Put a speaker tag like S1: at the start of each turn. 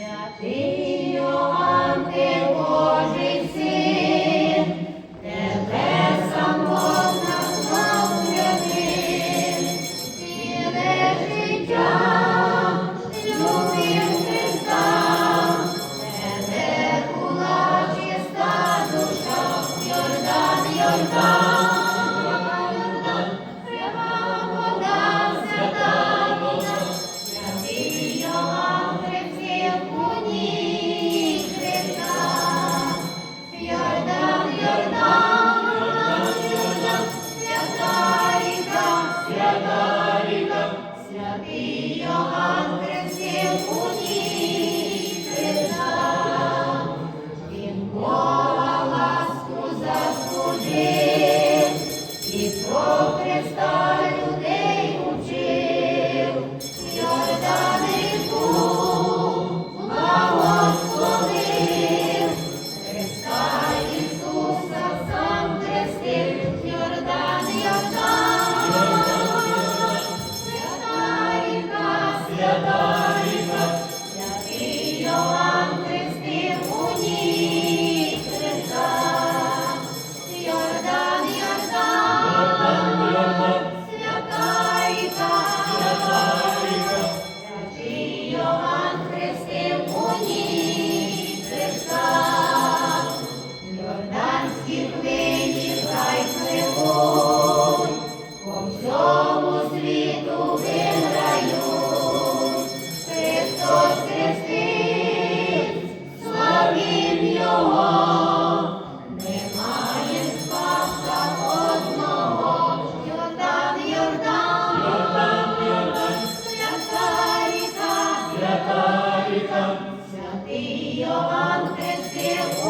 S1: Святий Йоанн, ти Божий син, тебе самого назвав святим, ціле життя любив Христа, тебе була чиста душа, Йордан, Йордан, свята вода, свята вода, святий Йоанн хрестив у ній Христа. Йордан, Йордан, Йордан, Йордан, свята ріка, святий Йоанн хрестив у ній Христа. Він Бога ласку заслужив, і про Христа людей учив. Йордан ріку благословив, Христа Ісуса сам хрестив. Йордан, Йордан, свята ріка, святий Йоанн хрестив у ній Христа. Йордан, Йордан, свята ріка, святий Йоанн хрестив у ній Христа. Йорданські хвилі хай пливуть, по всьому світу виграють. Христос хрестить, славім Його, немає Спаса одного. Йордан, Йордан, свята ріка, святий Йоанн хрестив у